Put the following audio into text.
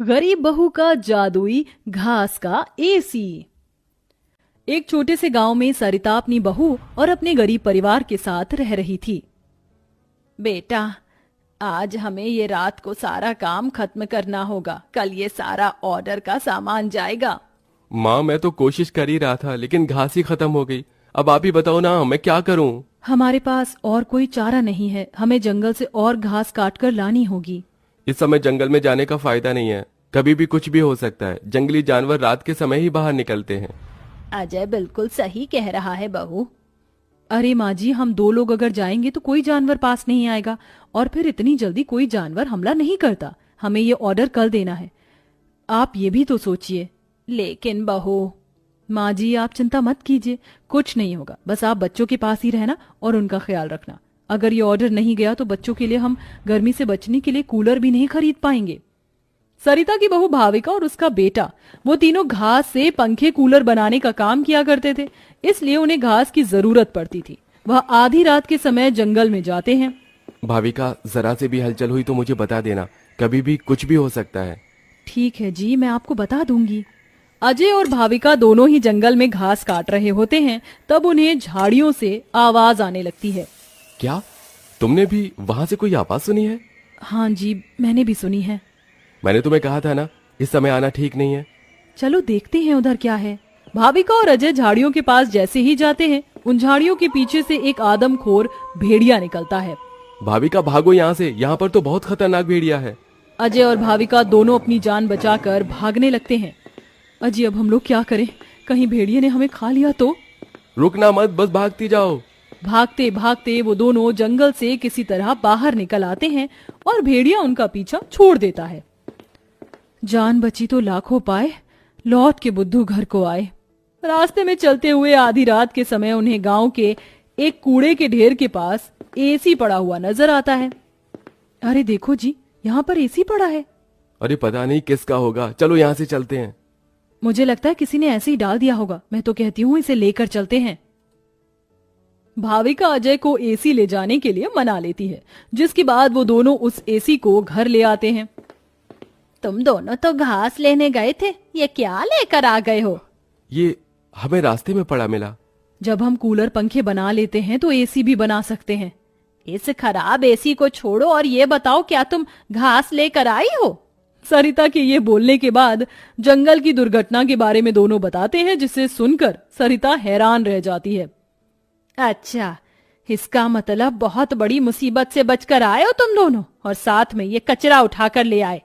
गरीब बहू का जादुई घास का एसी। एक छोटे से गांव में सरिता अपनी बहू और अपने गरीब परिवार के साथ रह रही थी। बेटा, आज हमें ये रात को सारा काम खत्म करना होगा, कल ये सारा ऑर्डर का सामान जाएगा। माँ, मैं तो कोशिश कर ही रहा था लेकिन घास ही खत्म हो गई। अब आप ही बताओ ना, मैं क्या करूँ? हमारे पास और कोई चारा नहीं है, हमें जंगल से और घास काट कर लानी होगी। इस समय जंगल में जाने का फायदा नहीं है, कभी भी कुछ भी हो सकता है। जंगली जानवर रात के समय ही बाहर निकलते हैं। अजय बिल्कुल सही कह रहा है बहू। अरे माँ जी, हम दो लोग अगर जाएंगे तो कोई जानवर पास नहीं आएगा, और फिर इतनी जल्दी कोई जानवर हमला नहीं करता। हमें ये ऑर्डर कल देना है, आप ये भी तो सोचिए। लेकिन बहू। माँ जी, आप चिंता मत कीजिए, कुछ नहीं होगा। बस आप बच्चों के पास ही रहना और उनका ख्याल रखना। अगर ये ऑर्डर नहीं गया तो बच्चों के लिए हम गर्मी से बचने के लिए कूलर भी नहीं खरीद पाएंगे। सरिता की बहू भाविका और उसका बेटा, वो तीनों घास से पंखे कूलर बनाने का काम किया करते थे, इसलिए उन्हें घास की जरूरत पड़ती थी। वह आधी रात के समय जंगल में जाते हैं। भाविका, जरा से भी हलचल हुई तो मुझे बता देना, कभी भी कुछ भी हो सकता है। ठीक है जी, मैं आपको बता दूंगी। अजय और भाविका दोनों ही जंगल में घास काट रहे होते हैं, तब उन्हें झाड़ियों से आवाज आने लगती है। क्या तुमने भी वहां से कोई आवाज सुनी है? हाँ जी, मैंने भी सुनी है। मैंने तुम्हें कहा था ना, इस समय आना ठीक नहीं है। चलो देखते हैं उधर क्या है। भाविका और अजय झाड़ियों के पास जैसे ही जाते हैं, उन झाड़ियों के पीछे से एक आदमखोर भेड़िया निकलता है। भाविका, भागो यहाँ से, यहाँ पर तो बहुत खतरनाक भेड़िया है। अजय और भाविका दोनों अपनी जान बचाकर भागने लगते हैं। अजय, अब हम लोग क्या करें? कहीं भेड़िए ने हमें खा लिया तो? रुकना मत, बस भागती जाओ। भागते भागते वो दोनों जंगल से किसी तरह बाहर निकल आते हैं और भेड़िया उनका पीछा छोड़ देता है। जान बची तो लाखों पाए, लौट के बुद्धू घर को आए। रास्ते में चलते हुए आधी रात के समय उन्हें गांव के एक कूड़े के ढेर के पास एसी पड़ा हुआ नजर आता है। अरे देखो जी, यहाँ पर एसी पड़ा है। अरे पता नहीं किसका होगा, चलो यहाँ से चलते हैं। मुझे लगता है किसी ने ऐसे ही डाल दिया होगा। मैं तो कहती हूँ इसे लेकर चलते हैं। भाविका अजय को एसी ले जाने के लिए मना लेती है, जिसके बाद वो दोनों उस एसी को घर ले आते हैं। तुम दोनों तो घास लेने गए थे, ये क्या लेकर आ गए हो? ये हमें रास्ते में पड़ा मिला। जब हम कूलर पंखे बना लेते हैं तो एसी भी बना सकते हैं। इस खराब एसी को छोड़ो और ये बताओ, क्या तुम घास लेकर आई हो? सरिता के ये बोलने के बाद जंगल की दुर्घटना के बारे में दोनों बताते हैं, जिसे सुनकर सरिता हैरान रह जाती है। अच्छा, इसका मतलब बहुत बड़ी मुसीबत से बचकर आए हो तुम दोनों, और साथ में ये कचरा उठाकर ले आए।